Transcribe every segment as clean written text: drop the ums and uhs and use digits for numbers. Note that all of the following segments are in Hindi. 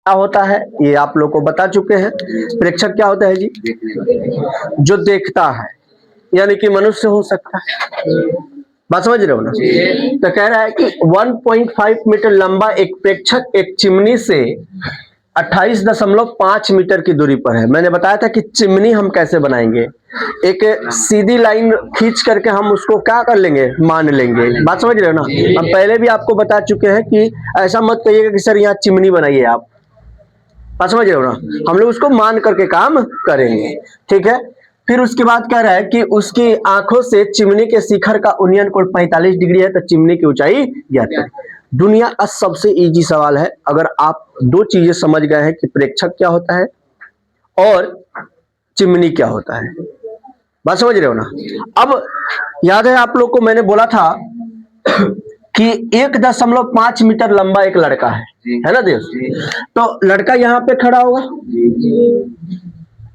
क्या होता है ये आप लोग को बता चुके हैं। प्रेक्षक क्या होता है जी? जो देखता है, यानी कि मनुष्य हो सकता है। बात समझ रहे हो ना? तो कह रहा है कि 1.5 मीटर लंबा एक प्रेक्षक एक चिमनी से 28.5 मीटर की दूरी पर है। मैंने बताया था कि चिमनी हम कैसे बनाएंगे, एक सीधी लाइन खींच करके हम उसको क्या कर लेंगे, मान लेंगे। बात समझ रहे हो ना? हम पहले भी आपको बता चुके हैं कि ऐसा मत कहिएगा कि सर यहाँ चिमनी बनाइए आप। बात समझ रहे हो ना? हम लोग उसको मान करके काम करेंगे, ठीक है। फिर उसके बाद कह रहा है कि उसकी आंखों से चिमनी के शिखर का उन्नयन कोण 45 डिग्री है, तो चिमनी की ऊंचाई ज्ञात करें। दुनिया का सबसे इजी सवाल है। अगर आप दो चीजें समझ गए हैं कि प्रेक्षक क्या होता है और चिमनी क्या होता है, बात समझ रहे हो ना? अब याद है आप लोग को मैंने बोला था कि 1.5 मीटर लंबा एक लड़का है ना दोस्त? तो लड़का यहाँ पे खड़ा होगा,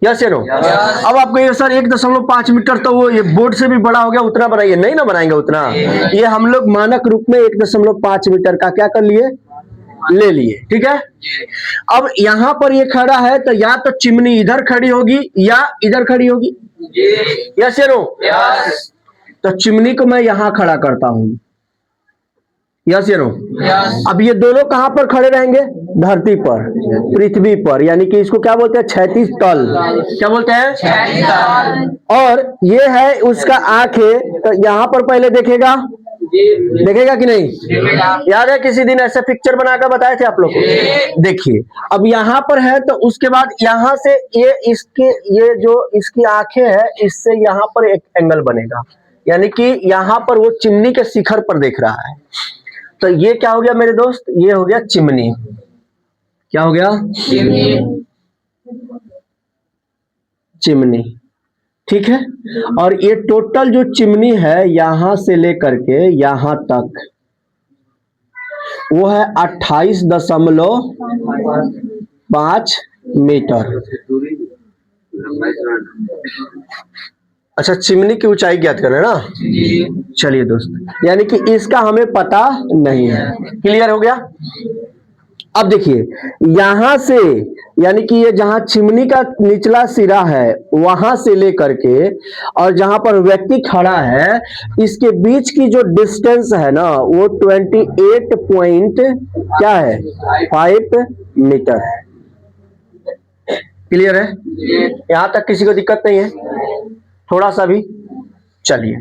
यस या नो? अब आप कहिए सर 1.5 मीटर तो वो ये बोर्ड से भी बड़ा हो गया, उतना बनाइए। नहीं ना बनाएंगे उतना। ये हम लोग मानक रूप में 1.5 मीटर का क्या कर लिए, ले लिए, ठीक है। अब यहाँ पर ये खड़ा है तो या तो चिमनी इधर खड़ी होगी या इधर खड़ी होगी, यस या नो? तो चिमनी को मैं यहाँ खड़ा करता हूं, यस या नो? अब ये दोनों कहां पर खड़े रहेंगे? धरती पर, पृथ्वी पर, यानी कि इसको क्या बोलते हैं, क्षैतिज तल। क्या बोलते हैं? क्षैतिज तल। और ये है उसका आंख है, तो यहाँ पर पहले देखेगा, देखेगा कि नहीं? याद है किसी दिन ऐसे पिक्चर बनाकर बताए थे आप लोग को? देखिए अब यहाँ पर है तो उसके बाद यहाँ से ये इसके ये जो इसकी आंखें है, इससे यहाँ पर एक एंगल बनेगा, यानी कि यहाँ पर वो चिमनी के शिखर पर देख रहा है। तो ये क्या हो गया मेरे दोस्त? ये हो गया चिमनी। क्या हो गया? चिमनी, ठीक है। और ये टोटल जो चिमनी है यहां से लेकर के यहां तक वो है 28.5 मीटर। अच्छा, चिमनी की ऊंचाई ज्ञात करें ना? चलिए दोस्त, यानी कि इसका हमें पता नहीं है। क्लियर हो गया? अब देखिए यहां से, यानी कि ये जहां चिमनी का निचला सिरा है वहां से लेकर के और जहां पर व्यक्ति खड़ा है, इसके बीच की जो डिस्टेंस है ना वो 28 पॉइंट क्या है, 5 मीटर है। क्लियर है? यहां तक किसी को दिक्कत नहीं है? थोड़ा सा भी? चलिए,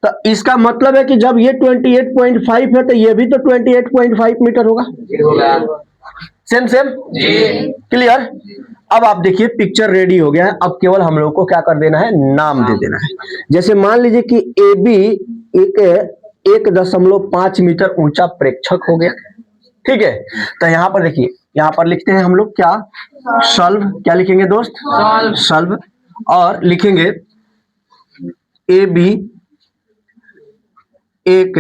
तो इसका मतलब है कि जब ये 28.5 है तो ये भी तो 28.5 मीटर होगा। Same same? क्लियर? अब आप देखिए पिक्चर रेडी हो गया है। अब केवल हम लोग को क्या कर देना है, नाम दे देना है। जैसे मान लीजिए कि ए बी एक 1.5 मीटर ऊंचा प्रेक्षक हो गया, ठीक है। तो यहाँ पर देखिए, यहाँ पर लिखते हैं हम लोग क्या, सॉल्व। क्या लिखेंगे दोस्त? सॉल्व। और लिखेंगे ए बी एक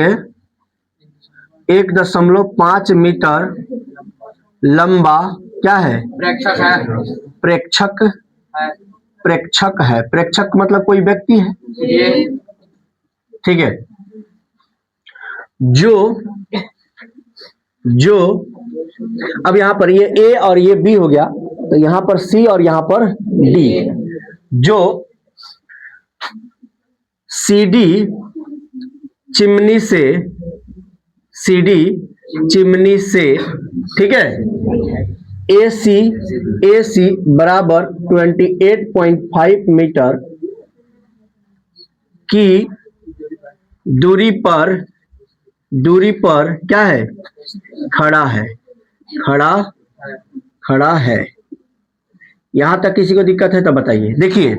1.5 मीटर लंबा क्या है, प्रेक्षक है। प्रेक्षक है, प्रेक्षक है। प्रेक्षक मतलब कोई व्यक्ति है, ठीक है। जो अब यहां पर ये ए और ये बी हो गया, तो यहां पर सी और यहां पर डी। जो सीडी चिमनी से, सीडी चिमनी से, ठीक है, AC बराबर 28.5 मीटर की दूरी पर क्या है, खड़ा है। खड़ा है। यहां तक किसी को दिक्कत है तो बताइए। देखिए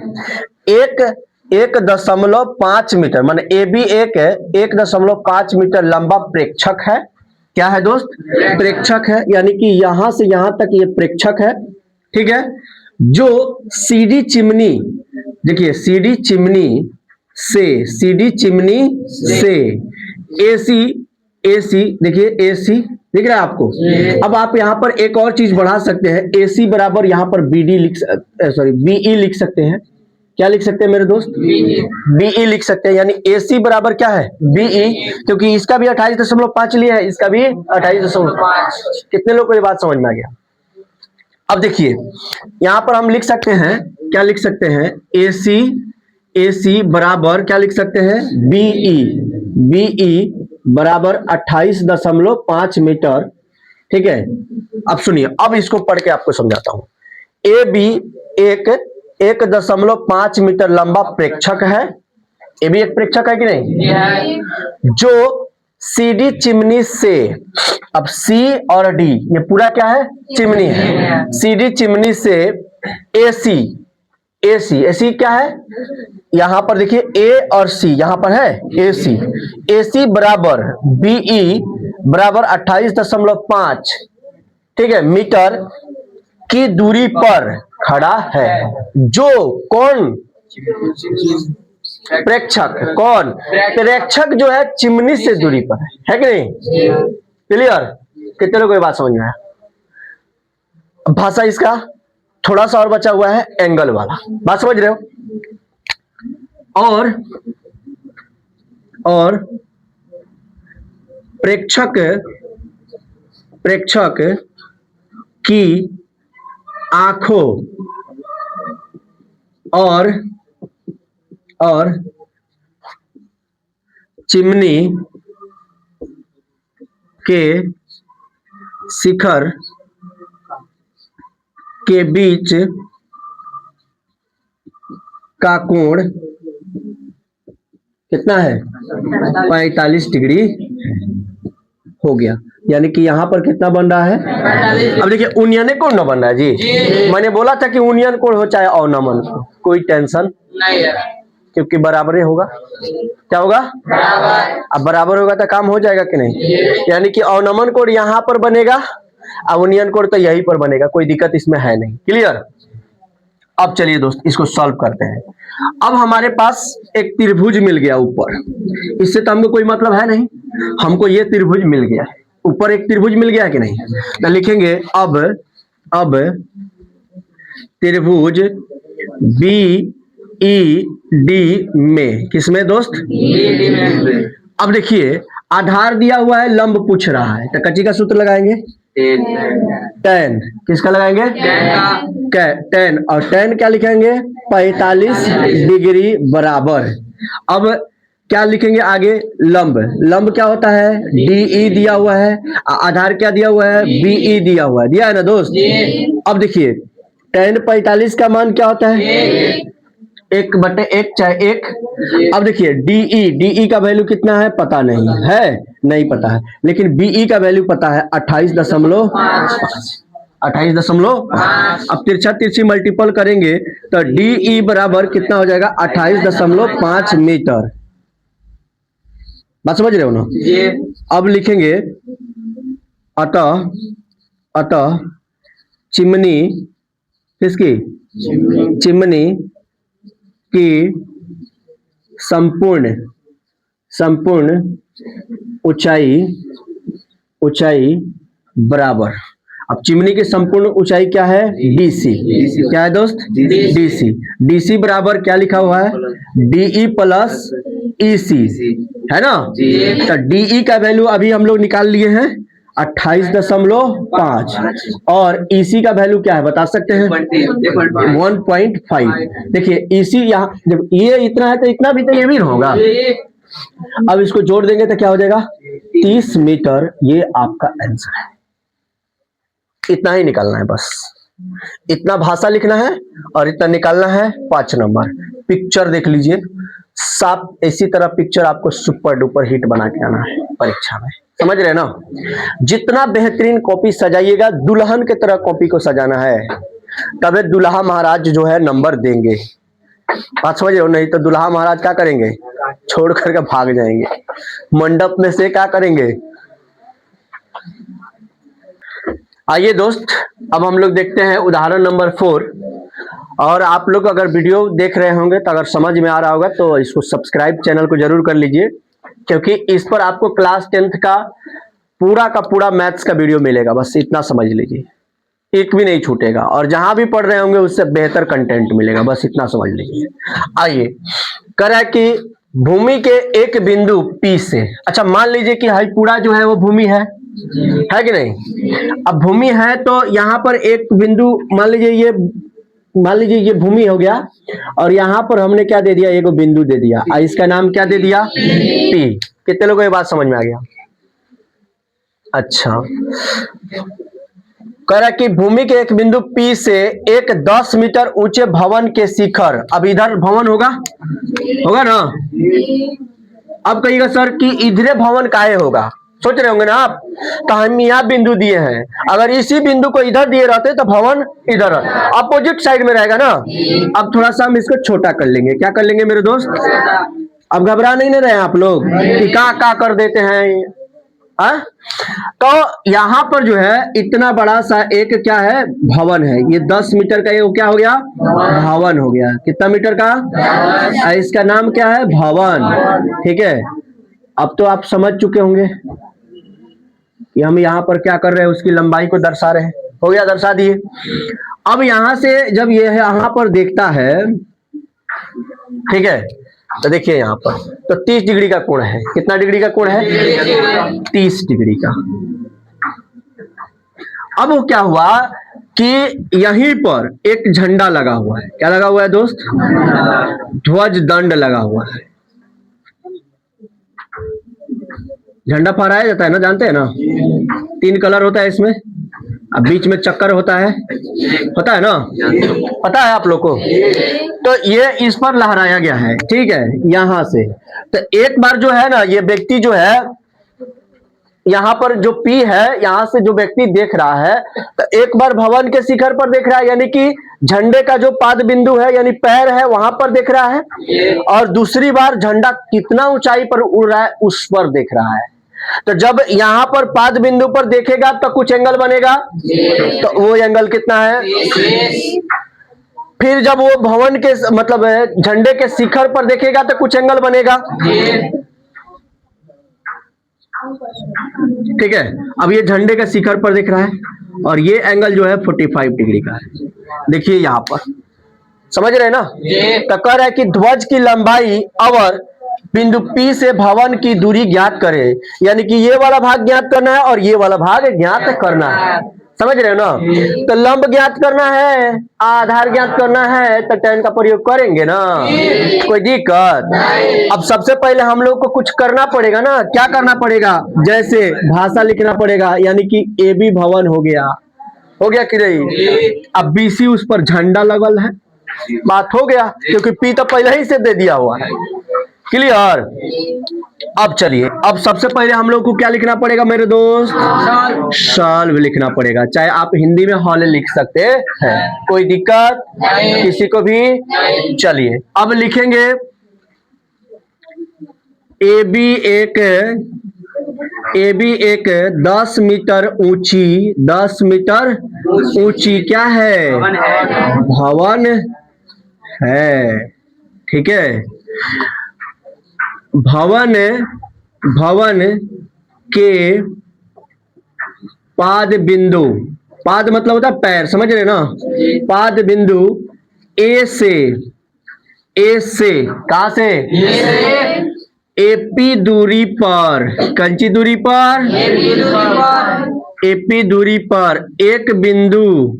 1.5 मीटर माने ए बी एक 1.5 मीटर लंबा प्रेक्षक है। क्या है दोस्त? प्रेक्षक है, यानी कि यहां से यहां तक ये प्रेक्षक है, ठीक है। जो सीडी चिमनी, देखिए सीडी चिमनी से एसी देखिए एसी दिख रहा है आपको? अब आप यहां पर एक और चीज बढ़ा सकते हैं, एसी बराबर यहां पर बीई लिख सकते हैं। क्या लिख सकते हैं मेरे दोस्त? बीई लिख सकते हैं, यानी AC बराबर क्या है, बीई, क्योंकि इसका भी 28.5 लिया है, इसका भी 28.5। कितने लोग को ये बात समझ में आ गया? अब देखिए यहां पर हम लिख सकते हैं, क्या लिख सकते हैं, ए सी बराबर क्या लिख सकते हैं, बीई बराबर 28.5 मीटर। ठीक है, अब सुनिए, अब इसको पढ़ के आपको समझाता हूं। ए बी एक 1.5 मीटर लंबा प्रेक्षक है। ये भी एक प्रेक्षक है कि नहीं, जो सीडी चिमनी से, अब सी और डी ये पूरा क्या है, चिमनी है, सीडी चिमनी से एसी एसी क्या है, यहां पर देखिए ए और सी यहां पर है, एसी बराबर बीई बराबर 28.5, ठीक है, मीटर की दूरी पर खड़ा है। जो कौन, प्रेक्षक, कौन, प्रेक्षक जो है चिमनी से दूरी पर है कि नहीं, क्लियर, कितने लोगों को बात समझ में आया। भाषा इसका थोड़ा सा और बचा हुआ है, एंगल वाला, बात समझ रहे हो। और प्रेक्षक की आंखों और चिमनी के शिखर के बीच का कोण कितना है, 45 डिग्री हो गया। यानी कि यहां पर कितना बन रहा है, अब देखिए उनियन कोण ना बन रहा है जी। मैंने बोला था कि उनियन कोण हो चाहे अवनमन, कोई टेंशन नहीं है, क्योंकि बराबर होगा। क्या होगा, बराबर। अब बराबर होगा तो काम हो जाएगा कि नहीं, यानी कि अवनमन कोण यहां पर बनेगा, अवनियन कोण तो यहीं पर बनेगा, कोई दिक्कत इसमें है नहीं, क्लियर। अब चलिए दोस्त इसको सॉल्व करते हैं। अब हमारे पास एक त्रिभुज मिल गया ऊपर, इससे तो हमको कोई मतलब है नहीं, हमको ये त्रिभुज मिल गया, ऊपर एक त्रिभुज मिल गया है कि नहीं, तो लिखेंगे अब त्रिभुज बी ई डी में, किसमें दोस्त, अब देखिए आधार दिया हुआ है, लंब पूछ रहा है, तो कच्ची का सूत्र लगाएंगे, टेन, किसका लगाएंगे, टेन, और टेन क्या लिखेंगे, 45 डिग्री बराबर। अब क्या लिखेंगे आगे, लंब क्या होता है, डीई दिया हुआ है, आधार क्या दिया हुआ है, बीई दिया हुआ है, दिया है ना दोस्त। अब देखिए टेन 45 का मान क्या होता है, 1/1 चाहे 1। अब देखिए डीई का वैल्यू कितना है, पता नहीं है, नहीं पता है, लेकिन बीई का वैल्यू पता है 28.5। अब तिरछा तिरछी मल्टीपल करेंगे तो डीई बराबर कितना हो जाएगा, 28.5 मीटर। बात समझ रहे हो ना। अब लिखेंगे अतः चिमनी, किसकी, चिमनी की संपूर्ण ऊंचाई बराबर। अब चिमनी की संपूर्ण ऊंचाई क्या है, डीसी, क्या है दोस्त, डीसी बराबर क्या लिखा हुआ है, डीई प्लस ईसी, है ना। तो डीई का वैल्यू अभी हम लोग निकाल लिए हैं 28.5, और ईसी का वैल्यू क्या है बता सकते हैं, 1.5। देखिए ईसी यहाँ जब ये इतना है तो इतना भी तो ये भी होगा। अब इसको जोड़ देंगे तो क्या हो जाएगा, 30 मीटर। ये आपका आंसर है, इतना ही निकालना है, बस इतना भाषा लिखना है और इतना निकालना है। 5 नंबर पिक्चर देख लीजिए, साफ इसी तरह पिक्चर आपको सुपर डुपर हिट बना के आना है परीक्षा में, समझ रहे ना। जितना बेहतरीन कॉपी सजाइएगा, दुल्हन के तरह कॉपी को सजाना है, तबे दुल्हा महाराज जो है नंबर देंगे। बात समझ रहे हो, नहीं तो दुल्हा महाराज क्या करेंगे, छोड़ करके भाग जाएंगे मंडप में से, क्या करेंगे। आइए दोस्त अब हम लोग देखते हैं उदाहरण नंबर 4। और आप लोग अगर वीडियो देख रहे होंगे तो अगर समझ में आ रहा होगा तो इसको सब्सक्राइब चैनल को जरूर कर लीजिए, क्योंकि इस पर आपको क्लास 10th का पूरा मैथ्स का वीडियो मिलेगा। बस इतना समझ लीजिए, एक भी नहीं छूटेगा, और जहां भी पढ़ रहे होंगे उससे बेहतर कंटेंट मिलेगा, बस इतना समझ लीजिए। आइए कह रहा है कि भूमि के एक बिंदु P से, अच्छा मान लीजिए कि पूरा जो है वो भूमि है, है कि नहीं। अब भूमि है तो यहाँ पर एक बिंदु मान लीजिए ये भूमि हो गया, और यहाँ पर हमने क्या दे दिया, एक बिंदु दे दिया, इसका नाम क्या दे दिया, P। कितने लोगों को ये बात समझ में आ गया? अच्छा, कह रहा कि भूमि के एक बिंदु P से एक 10 मीटर ऊंचे भवन के शिखर, अब इधर भवन होगा ना। अब कहिएगा सर कि इधरे भवन काहे होगा, सोच रहे होंगे ना आप। तो हम यहाँ बिंदु दिए हैं, अगर इसी बिंदु को इधर दिए रहते तो भवन इधर अपोजिट साइड में रहेगा ना। अब थोड़ा सा हम इसको छोटा कर लेंगे, क्या कर लेंगे मेरे दोस्त? अब घबरा नहीं रहे आप लोग कि का कर देते हैं। तो यहाँ पर जो है इतना बड़ा सा एक क्या है, भवन है। ये 10 मीटर का, ये क्या हो गया, भवन हो गया। कितना मीटर का? इसका नाम क्या है, भवन। ठीक है, अब तो आप समझ चुके होंगे कि हम यहाँ पर क्या कर रहे हैं, उसकी लंबाई को दर्शा रहे हैं। हो गया, दर्शा दिए। अब यहां से जब ये यहाँ पर देखता है, ठीक है, तो देखिए यहाँ पर तो 30 डिग्री का कोण है। कितना डिग्री का कोण है? 30 डिग्री का। अब वो क्या हुआ कि यहीं पर एक झंडा लगा हुआ है। क्या लगा हुआ है दोस्त? ध्वज दंड लगा हुआ है। झंडा फहराया जाता है ना, जानते हैं ना, 3 कलर होता है इसमें, अब बीच में चक्कर होता है ना, पता है आप लोग को। तो ये इस पर लहराया गया है, ठीक है, यहां से। तो एक बार जो है ना, ये व्यक्ति जो है यहाँ पर जो P है, यहां से जो व्यक्ति देख रहा है, तो एक बार भवन के शिखर पर देख रहा है, यानी कि झंडे का जो पाद बिंदु है यानी पैर है, वहां पर देख रहा है। और दूसरी बार झंडा कितना ऊंचाई पर उड़ रहा है उस पर देख रहा है। तो जब यहां पर पाद बिंदु पर देखेगा तो कुछ एंगल बनेगा, तो वो एंगल कितना है? फिर जब वो भवन के मतलब झंडे के शिखर पर देखेगा तो कुछ एंगल बनेगा। ठीक है, अब ये झंडे के शिखर पर देख रहा है और ये एंगल जो है 45 डिग्री का है। देखिए यहां पर, समझ रहे हैं ना। तो कह रहा है कि ध्वज की लंबाई और बिंदु P से भवन की दूरी ज्ञात करे, यानी कि ये वाला भाग ज्ञात करना है और ये वाला भाग ज्ञात करना है। समझ रहे हो ना। तो लंब ज्ञात करना है, आधार ज्ञात करना है, तो tan का प्रयोग करेंगे ना, कोई दिक्कत। अब सबसे पहले हम लोग को कुछ करना पड़ेगा ना। क्या करना पड़ेगा? जैसे भाषा लिखना पड़ेगा, यानी कि AB भवन हो गया कि नहीं। अब BC उस पर झंडा लगल है, बात हो गया, क्योंकि P तो पहले ही से दे दिया हुआ है। क्लियर। अब चलिए, अब सबसे पहले हम लोग को क्या लिखना पड़ेगा मेरे दोस्त? सॉल्व लिखना पड़ेगा। चाहे आप हिंदी में हॉल लिख सकते हैं, कोई दिक्कत किसी को भी। चलिए अब लिखेंगे AB एक 10 मीटर ऊंची क्या है? भवन है। ठीक है, भवन के पाद बिंदु, पाद मतलब होता है पैर, समझ रहे ना। पाद बिंदु A से कहां से? AP दूरी पर, कंची दूरी पर, AP दूरी पर एक बिंदु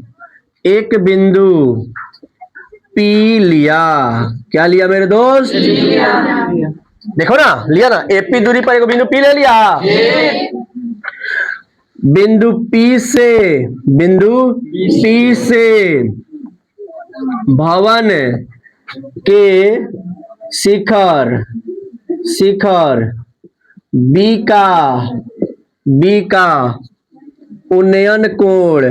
P लिया। क्या लिया मेरे दोस्त? देखो ना, लिया ना। AP दूरी पर एक बिंदु P ले लिया। बिंदु P से भवन के शिखर B का उन्नयन कोण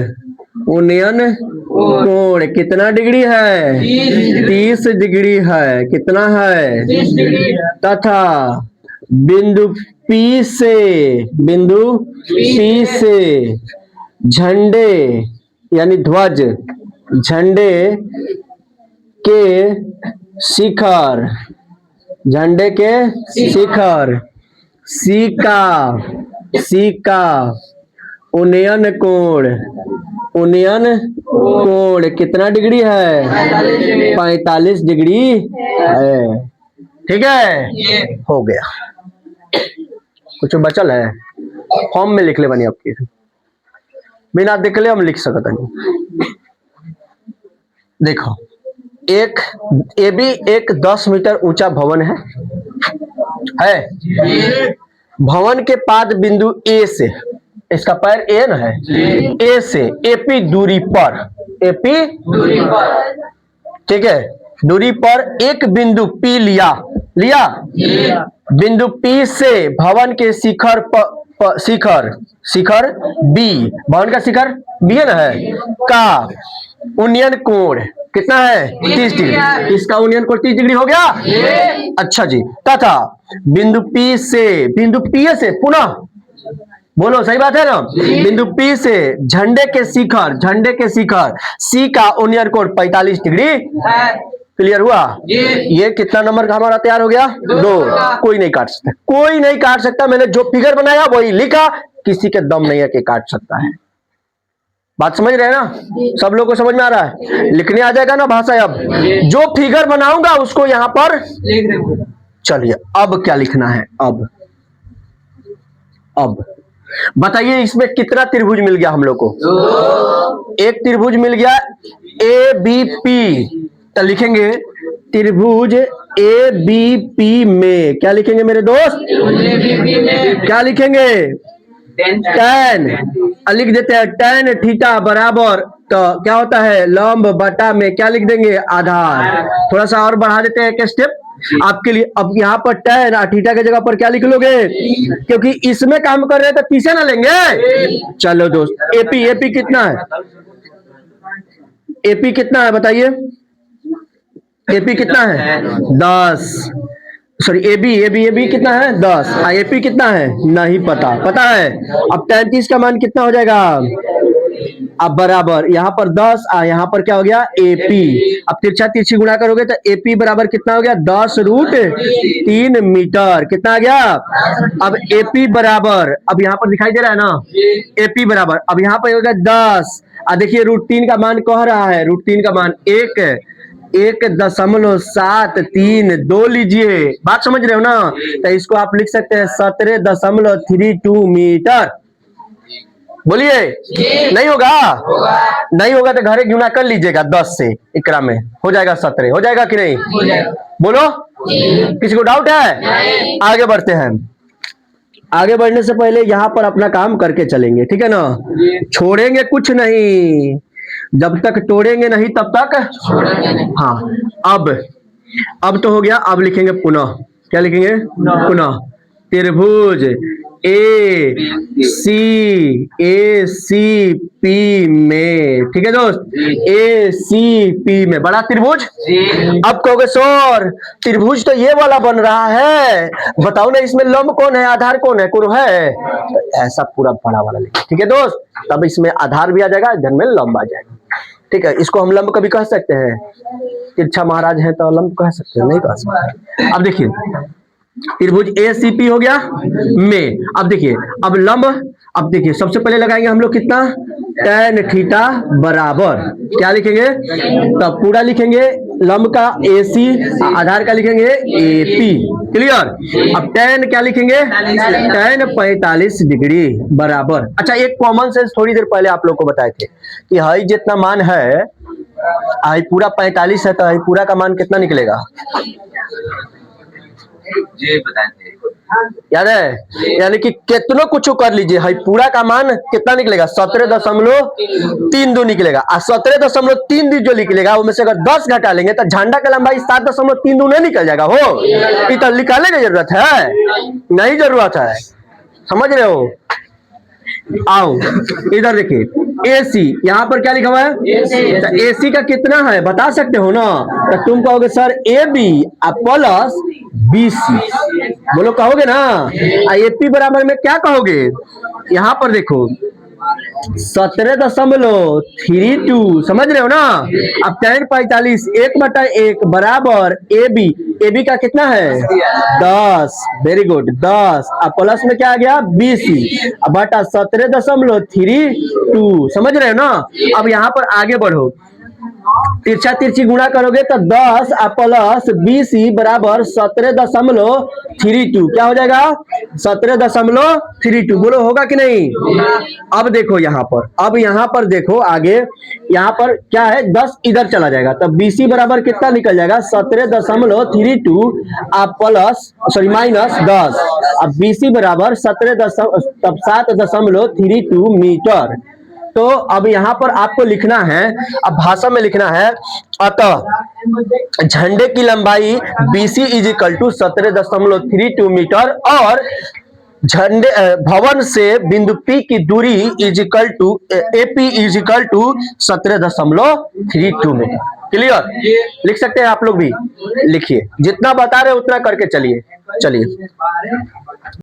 कितना डिग्री है? 30 डिग्री है। कितना है? तथा बिंदु P से झंडे यानी ध्वज, झंडे के शिखर C का उन्नयन कोण कितना डिग्री है? 45 डिग्री है। ठीक है, हो गया। कुछ बचल है? फॉर्म में लिख ले बनी आपकी बिना देख ले हम लिख सकते नहीं। देखो एक ए बी एक 10 मीटर ऊंचा भवन है भवन के पाद बिंदु ए से, इसका पैर ए न है, ए से एपी दूरी पर, एपी दूरी पर, ठीक है, दूरी पर एक बिंदु पी लिया बिंदु पी से भवन के शिखर शिखर बी, भवन का शिखर बी है ना है का उन्नयन कोण कितना है 30 डिग्री। इसका उन्नयन कोण 30 डिग्री हो गया। अच्छा जी, तथा बिंदु पी से पुनः बोलो सही बात है ना, बिंदु पी से झंडे के शिखर सी का उन्नयन कोण 45 डिग्री। क्लियर हुआ? ये कितना नंबर का हमारा तैयार हो गया? 2। कोई नहीं काट सकता, मैंने जो फिगर बनाया वही लिखा, किसी के दम नहीं है कि काट सकता है। बात समझ रहे हैं ना? सब लोग को समझ में आ रहा है? लिखने आ जाएगा ना भाषा? अब जो फिगर बनाऊंगा उसको यहां पर चलिए अब क्या लिखना है? अब बताइए इसमें कितना त्रिभुज मिल गया हम लोग को? एक त्रिभुज मिल गया ए बी पी, तो लिखेंगे त्रिभुज ए बी पी में क्या लिखेंगे मेरे दोस्त? क्या लिखेंगे? tan, लिख देते हैं tan थीटा बराबर, तो क्या होता है लंब बटा में क्या लिख देंगे? आधार। थोड़ा सा और बढ़ा देते हैं एक स्टेप आपके लिए। अब यहाँ पर tan थीटा की जगह पर क्या लिख लोगे? क्योंकि इसमें काम कर रहे हैं तो पीछे ना लेंगे। चलो दोस्त एपी कितना है? एपी कितना है बताइए? एपी कितना है? 10। सॉरी एबी कितना है? 10। एपी कितना है? नहीं पता है। अब 33 का मान कितना हो जाएगा? अब बराबर यहाँ पर 10 यहाँ पर क्या हो गया? एपी। अब तिरछा तिरछी गुणा करोगे तो एपी बराबर कितना हो गया? 10√3 मीटर। कितना आ गया? अब एपी बराबर, अब यहाँ पर दिखाई दे रहा है ना, एपी बराबर, अब यहाँ पर हो गया 10। देखिए √3 का मान कह रहा है, √3 का मान 1.732 लीजिए। बात समझ रहे हो ना? तो इसको आप लिख सकते हैं 17.32 मीटर। बोलिए नहीं होगा? नहीं होगा तो घरे गुणा कर लीजिएगा 10 से, इकरा में हो जाएगा 17। हो जाएगा कि नहीं? बोलो किसी को डाउट है? आगे बढ़ते हैं। आगे बढ़ने से पहले यहाँ पर अपना काम करके चलेंगे, ठीक है ना? छोड़ेंगे कुछ नहीं, जब तक तोड़ेंगे नहीं तब तक हाँ। अब तो हो गया। अब लिखेंगे पुनः, क्या लिखेंगे? पुनः त्रिभुज ए सी पी में, ठीक है दोस्त, ए सी पी में बड़ा त्रिभुज। अब कहोगे सर त्रिभुज तो ये वाला बन रहा है, बताओ ना इसमें लंब कौन है, आधार कौन है? कोण है? ऐसा पूरा बड़ा वाला लिखिए, ठीक है दोस्त। तब इसमें आधार भी आ जाएगा, इधर में लंब आ जाएगा, ठीक है। इसको हम लंब कभी कह सकते हैं, तिरछा महाराज है तो लंब कह सकते हैं, नहीं कह सकते। अब देखिए त्रिभुज ए सी पी हो गया में। अब देखिए अब लंब, अब देखिए सबसे पहले लगाएंगे हम लोग कितना? tan थीटा बराबर क्या लिखेंगे? तब पूरा लिखेंगे लंब का ए सी, आधार का लिखेंगे ए पी। क्लियर? अब tan क्या लिखेंगे? tan 45 डिग्री बराबर। अच्छा एक कॉमन सेंस थोड़ी देर पहले आप लोग को बताए थे कि हाई जितना मान है, हाई पूरा 45 है तो हाई पूरा का मान कितना निकलेगा? याद है? यानी कि कितना कुछ कर लीजिए, हाई पूरा का मान कितना निकलेगा? 17.32 निकलेगा। 17.32 जो निकलेगा उसमें से अगर 10 घटा लेंगे तो झंडा का लंबाई 7.32 नहीं निकल जाएगा। हो इतना निकालने की जरूरत है? नहीं जरूरत है, समझ रहे हो? आओ इधर देखिए एसी, यहाँ पर क्या लिखा हुआ है? तो एसी का कितना है बता सकते हो ना? तो तुम कहोगे sir A B plus BC, बोलो कहोगे ना? एपी बराबर में क्या कहोगे? यहाँ पर देखो 17.32, समझ रहे हो ना? अब tan 45 1/1 बराबर AB का कितना है? 10। Very good 10। अब प्लस में क्या आ गया? BC बटा 17.32। समझ रहे हो ना? अब यहाँ पर आगे बढ़ो, तिरछा तिरछी गुणा करोगे तो 10 प्लस 20 बराबर 17.32। क्या हो जाएगा? 17.32। बोलो होगा कि नहीं? अब देखो यहाँ पर, अब यहाँ पर देखो आगे, यहाँ पर क्या है, 10 इधर चला जाएगा तब BC बराबर कितना निकल जाएगा? 17.32 प्लस सॉरी माइनस 10। अब BC बराबर 7.32 मीटर। तो अब यहाँ पर आपको लिखना है, अब भाषा में लिखना है, अतः झंडे की लंबाई BC is equal to 17.32 metre और झंडे भवन से बिंदु P की दूरी is equal to AP is equal to 17.32 metre. Clear? लिख सकते हैं आप लोग भी, लिखिए, जितना बता रहे उतना करके चलिए।